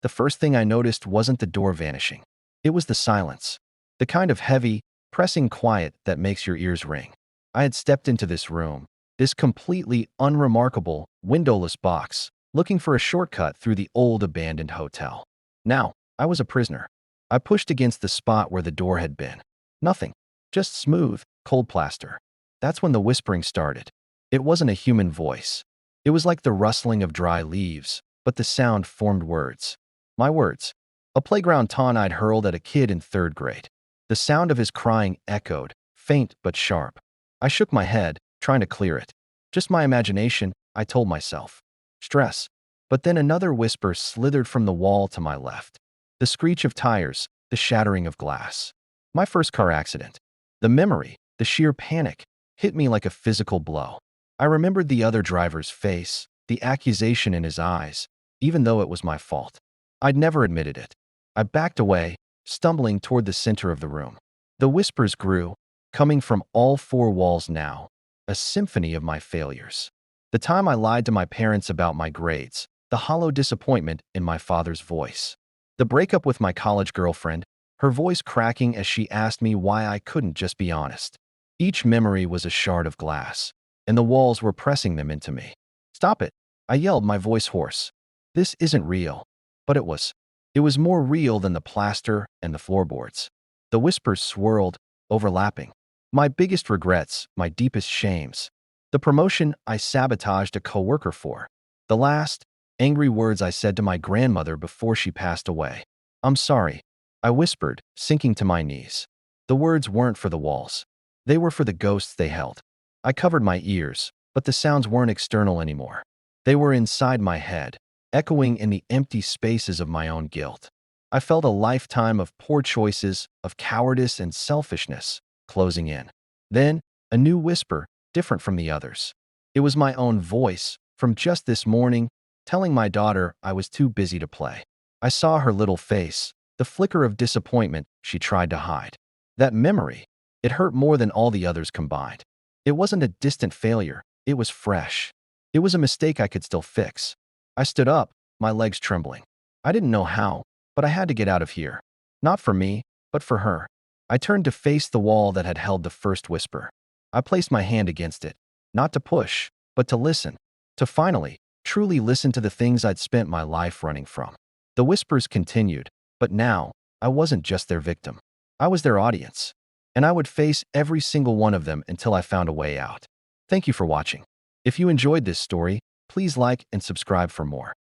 The first thing I noticed wasn't the door vanishing. It was the silence. The kind of heavy, pressing quiet that makes your ears ring. I had stepped into this room, this completely unremarkable, windowless box, looking for a shortcut through the old abandoned hotel. Now, I was a prisoner. I pushed against the spot where the door had been. Nothing. Just smooth, cold plaster. That's when the whispering started. It wasn't a human voice. It was like the rustling of dry leaves, but the sound formed words. My words. A playground taunt I'd hurled at a kid in 3rd grade. The sound of his crying echoed, faint but sharp. I shook my head, trying to clear it. Just my imagination, I told myself. Stress. But then another whisper slithered from the wall to my left. The screech of tires, the shattering of glass. My first car accident. The memory, the sheer panic, hit me like a physical blow. I remembered the other driver's face, the accusation in his eyes, even though it was my fault. I'd never admitted it. I backed away, stumbling toward the center of the room. The whispers grew, coming from all 4 walls now, a symphony of my failures. The time I lied to my parents about my grades, the hollow disappointment in my father's voice. The breakup with my college girlfriend, her voice cracking as she asked me why I couldn't just be honest. Each memory was a shard of glass, and the walls were pressing them into me. Stop it, I yelled, my voice hoarse. This isn't real. But it was. It was more real than the plaster and the floorboards. The whispers swirled, overlapping. My biggest regrets, my deepest shames. The promotion I sabotaged a coworker for. The last, angry words I said to my grandmother before she passed away. I'm sorry, I whispered, sinking to my knees. The words weren't for the walls. They were for the ghosts they held. I covered my ears, but the sounds weren't external anymore. They were inside my head, echoing in the empty spaces of my own guilt. I felt a lifetime of poor choices, of cowardice and selfishness, closing in. Then, a new whisper, different from the others. It was my own voice, from just this morning, telling my daughter I was too busy to play. I saw her little face, the flicker of disappointment she tried to hide. That memory, it hurt more than all the others combined. It wasn't a distant failure, it was fresh. It was a mistake I could still fix. I stood up, my legs trembling. I didn't know how, but I had to get out of here. Not for me, but for her. I turned to face the wall that had held the first whisper. I placed my hand against it, not to push, but to listen. To finally, truly listen to the things I'd spent my life running from. The whispers continued, but now, I wasn't just their victim. I was their audience. And I would face every single one of them until I found a way out. Thank you for watching. If you enjoyed this story, please like and subscribe for more.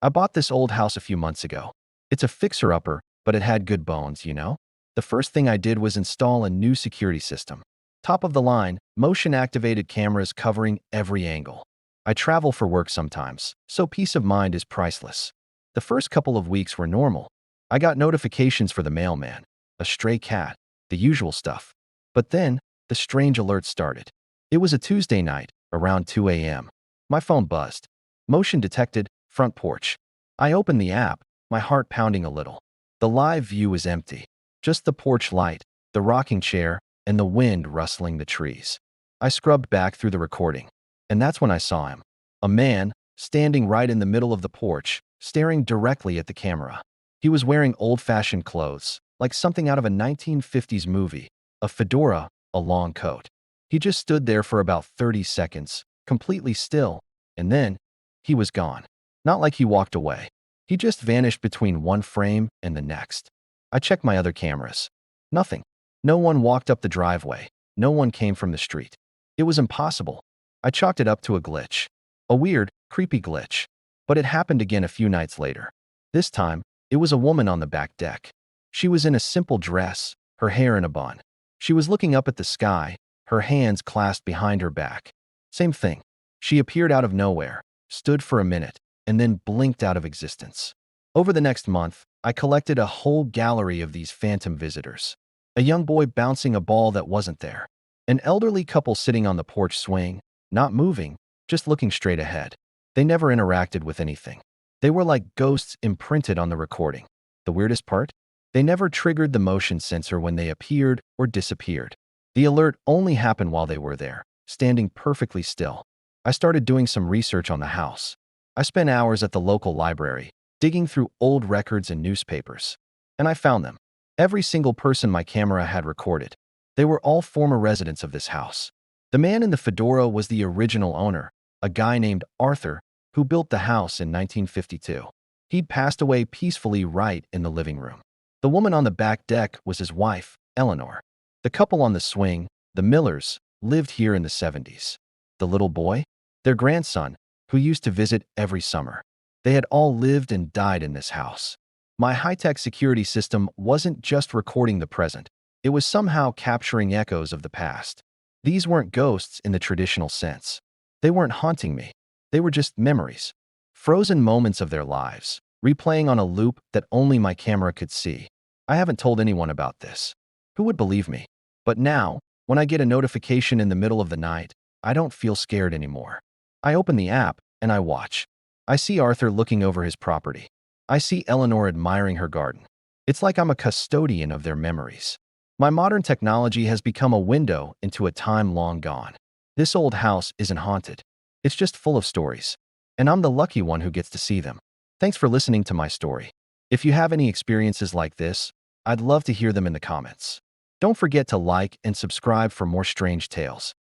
I bought this old house a few months ago. It's a fixer-upper, but it had good bones, you know? The first thing I did was install a new security system. Top of the line, motion-activated cameras covering every angle. I travel for work sometimes, so peace of mind is priceless. The first couple of weeks were normal. I got notifications for the mailman, a stray cat, the usual stuff. But then, the strange alerts started. It was a Tuesday night, around 2 a.m. My phone buzzed. Motion detected, front porch. I opened the app, my heart pounding a little. The live view was empty. Just the porch light, the rocking chair, and the wind rustling the trees. I scrubbed back through the recording. And that's when I saw him. A man, standing right in the middle of the porch, staring directly at the camera. He was wearing old-fashioned clothes, like something out of a 1950s movie, a fedora, a long coat. He just stood there for about 30 seconds, completely still, and then he was gone. Not like he walked away. He just vanished between one frame and the next. I checked my other cameras. Nothing. No one walked up the driveway. No one came from the street. It was impossible. I chalked it up to a glitch. A weird, creepy glitch. But it happened again a few nights later. This time, it was a woman on the back deck. She was in a simple dress, her hair in a bun. She was looking up at the sky, her hands clasped behind her back. Same thing. She appeared out of nowhere, stood for a minute, and then blinked out of existence. Over the next month, I collected a whole gallery of these phantom visitors. A young boy bouncing a ball that wasn't there. An elderly couple sitting on the porch swing, not moving, just looking straight ahead. They never interacted with anything. They were like ghosts imprinted on the recording. The weirdest part? They never triggered the motion sensor when they appeared or disappeared. The alert only happened while they were there, standing perfectly still. I started doing some research on the house. I spent hours at the local library, digging through old records and newspapers. And I found them. Every single person my camera had recorded. They were all former residents of this house. The man in the fedora was the original owner, a guy named Arthur, who built the house in 1952. He'd passed away peacefully right in the living room. The woman on the back deck was his wife, Eleanor. The couple on the swing, the Millers, lived here in the 70s. The little boy? Their grandson, who used to visit every summer. They had all lived and died in this house. My high-tech security system wasn't just recording the present. It was somehow capturing echoes of the past. These weren't ghosts in the traditional sense. They weren't haunting me. They were just memories. Frozen moments of their lives, replaying on a loop that only my camera could see. I haven't told anyone about this. Who would believe me? But now, when I get a notification in the middle of the night, I don't feel scared anymore. I open the app and I watch. I see Arthur looking over his property. I see Eleanor admiring her garden. It's like I'm a custodian of their memories. My modern technology has become a window into a time long gone. This old house isn't haunted. It's just full of stories. And I'm the lucky one who gets to see them. Thanks for listening to my story. If you have any experiences like this, I'd love to hear them in the comments. Don't forget to like and subscribe for more strange tales.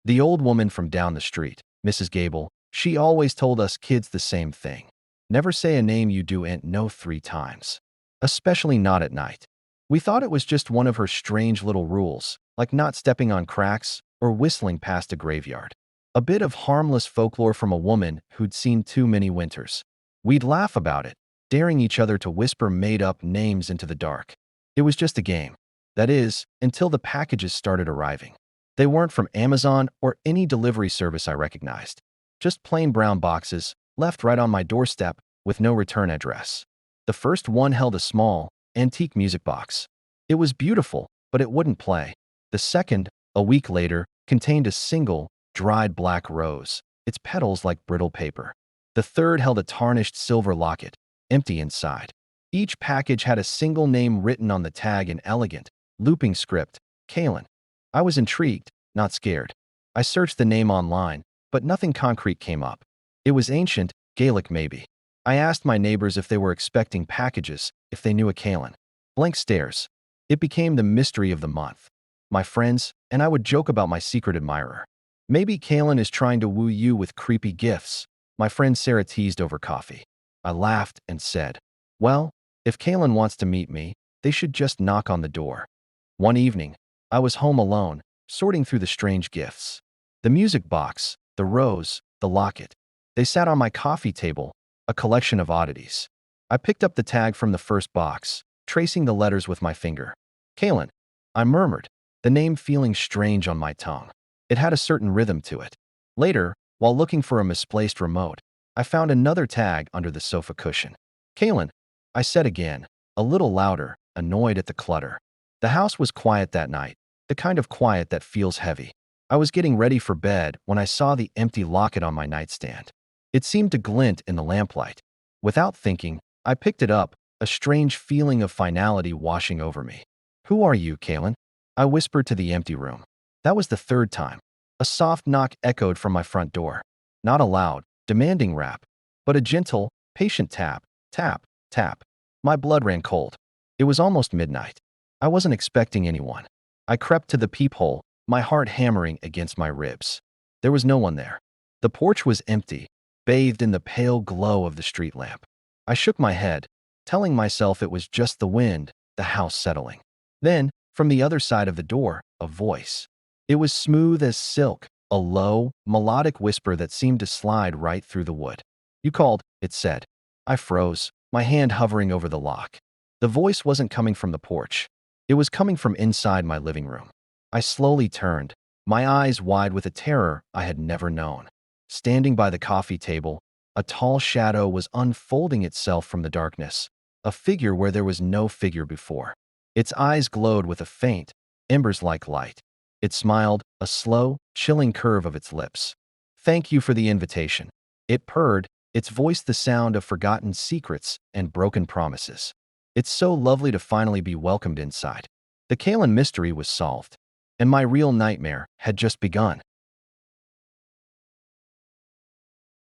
The old woman from down the street, Mrs. Gable, she always told us kids the same thing. Never say a name you ain't know 3 times. Especially not at night. We thought it was just one of her strange little rules, like not stepping on cracks or whistling past a graveyard. A bit of harmless folklore from a woman who'd seen too many winters. We'd laugh about it, daring each other to whisper made-up names into the dark. It was just a game. That is, until the packages started arriving. They weren't from Amazon or any delivery service I recognized. Just plain brown boxes, left right on my doorstep with no return address. The first one held a small, antique music box. It was beautiful, but it wouldn't play. The second, a week later, contained a single, dried black rose, its petals like brittle paper. The third held a tarnished silver locket, empty inside. Each package had a single name written on the tag in elegant, looping script, Kalen. I was intrigued, not scared. I searched the name online, but nothing concrete came up. It was ancient, Gaelic maybe. I asked my neighbors if they were expecting packages, if they knew a Kalen. Blank stares. It became the mystery of the month. My friends and I would joke about my secret admirer. Maybe Kalen is trying to woo you with creepy gifts, my friend Sarah teased over coffee. I laughed and said, well, if Kalen wants to meet me, they should just knock on the door. One evening, I was home alone, sorting through the strange gifts. The music box, the rose, the locket. They sat on my coffee table, a collection of oddities. I picked up the tag from the first box, tracing the letters with my finger. Kalen, I murmured, the name feeling strange on my tongue. It had a certain rhythm to it. Later, while looking for a misplaced remote, I found another tag under the sofa cushion. Kalen, I said again, a little louder, annoyed at the clutter. The house was quiet that night, the kind of quiet that feels heavy. I was getting ready for bed when I saw the empty locket on my nightstand. It seemed to glint in the lamplight. Without thinking, I picked it up, a strange feeling of finality washing over me. Who are you, Kalen? I whispered to the empty room. That was the third time. A soft knock echoed from my front door. Not a loud, demanding rap, but a gentle, patient tap, tap, tap. My blood ran cold. It was almost midnight. I wasn't expecting anyone. I crept to the peephole, my heart hammering against my ribs. There was no one there. The porch was empty, bathed in the pale glow of the street lamp. I shook my head, telling myself it was just the wind, the house settling. Then, from the other side of the door, a voice. It was smooth as silk, a low, melodic whisper that seemed to slide right through the wood. You called, it said. I froze, my hand hovering over the lock. The voice wasn't coming from the porch. It was coming from inside my living room. I slowly turned, my eyes wide with a terror I had never known. Standing by the coffee table, a tall shadow was unfolding itself from the darkness, a figure where there was no figure before. Its eyes glowed with a faint, embers-like light. It smiled, a slow, chilling curve of its lips. Thank you for the invitation. It purred, its voice the sound of forgotten secrets and broken promises. It's so lovely to finally be welcomed inside. The Kalen mystery was solved, and my real nightmare had just begun.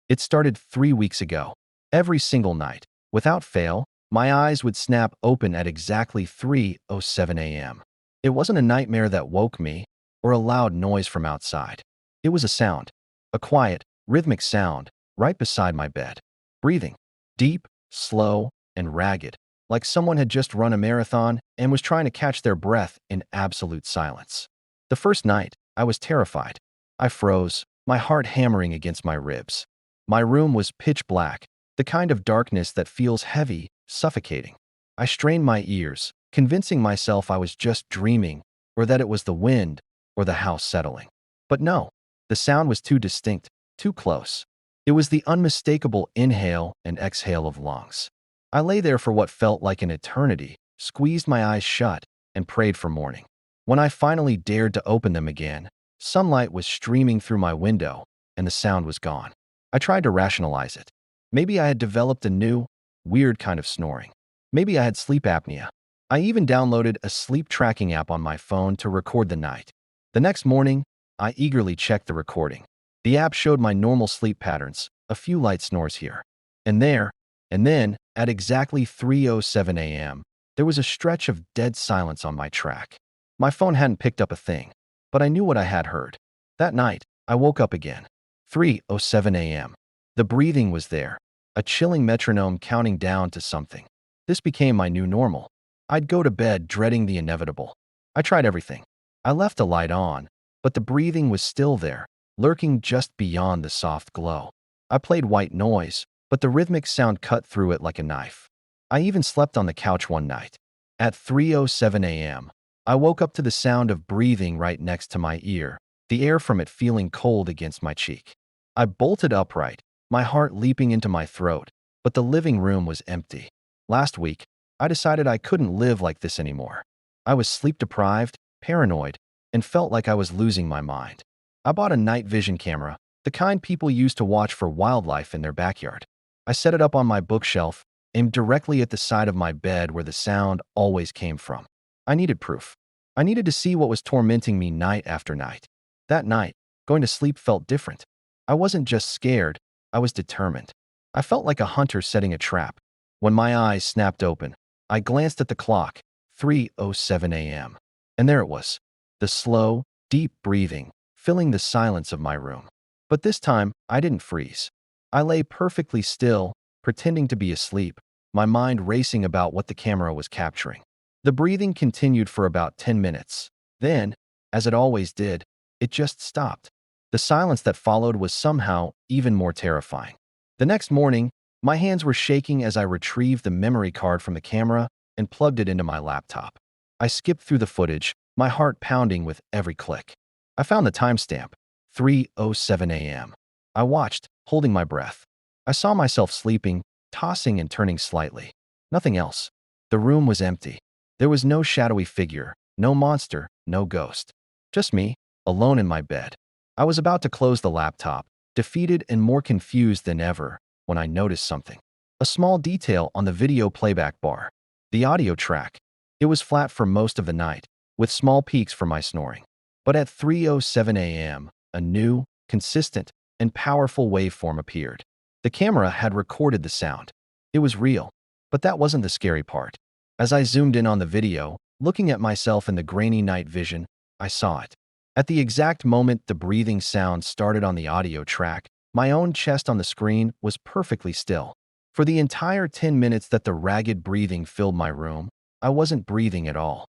It started 3 weeks ago. Every single night, without fail, my eyes would snap open at exactly 3:07 a.m. It wasn't a nightmare that woke me or a loud noise from outside. It was a sound, a quiet, rhythmic sound right beside my bed. Breathing, deep, slow, and ragged, like someone had just run a marathon and was trying to catch their breath in absolute silence. The first night, I was terrified. I froze, my heart hammering against my ribs. My room was pitch black, the kind of darkness that feels heavy, suffocating. I strained my ears, convincing myself I was just dreaming, or that it was the wind, or the house settling. But no, the sound was too distinct, too close. It was the unmistakable inhale and exhale of lungs. I lay there for what felt like an eternity, squeezed my eyes shut, and prayed for morning. When I finally dared to open them again, sunlight was streaming through my window, and the sound was gone. I tried to rationalize it. Maybe I had developed a new, weird kind of snoring. Maybe I had sleep apnea. I even downloaded a sleep tracking app on my phone to record the night. The next morning, I eagerly checked the recording. The app showed my normal sleep patterns, a few light snores here and there, and then, at exactly 3:07 a.m., there was a stretch of dead silence on my track. My phone hadn't picked up a thing, but I knew what I had heard. That night, I woke up again. 3:07 a.m. The breathing was there, a chilling metronome counting down to something. This became my new normal. I'd go to bed dreading the inevitable. I tried everything. I left the light on, but the breathing was still there, lurking just beyond the soft glow. I played white noise, but the rhythmic sound cut through it like a knife. I even slept on the couch one night. At 3:07 a.m., I woke up to the sound of breathing right next to my ear, the air from it feeling cold against my cheek. I bolted upright, my heart leaping into my throat, but the living room was empty. Last week, I decided I couldn't live like this anymore. I was sleep-deprived, paranoid, and felt like I was losing my mind. I bought a night vision camera, the kind people use to watch for wildlife in their backyard. I set it up on my bookshelf, aimed directly at the side of my bed where the sound always came from. I needed proof. I needed to see what was tormenting me night after night. That night, going to sleep felt different. I wasn't just scared, I was determined. I felt like a hunter setting a trap. When my eyes snapped open, I glanced at the clock, 3:07 a.m. And there it was, the slow, deep breathing, filling the silence of my room. But this time, I didn't freeze. I lay perfectly still, pretending to be asleep, my mind racing about what the camera was capturing. The breathing continued for about 10 minutes. Then, as it always did, it just stopped. The silence that followed was somehow even more terrifying. The next morning, my hands were shaking as I retrieved the memory card from the camera and plugged it into my laptop. I skipped through the footage, my heart pounding with every click. I found the timestamp, 3:07 a.m. I watched, holding my breath. I saw myself sleeping, tossing and turning slightly. Nothing else. The room was empty. There was no shadowy figure, no monster, no ghost. Just me, alone in my bed. I was about to close the laptop, defeated and more confused than ever, when I noticed something. A small detail on the video playback bar. The audio track. It was flat for most of the night, with small peaks for my snoring. But at 3:07 a.m., a new, consistent, and powerful waveform appeared. The camera had recorded the sound. It was real, but that wasn't the scary part. As I zoomed in on the video, looking at myself in the grainy night vision, I saw it. At the exact moment the breathing sound started on the audio track, my own chest on the screen was perfectly still. For the entire 10 minutes that the ragged breathing filled my room, I wasn't breathing at all.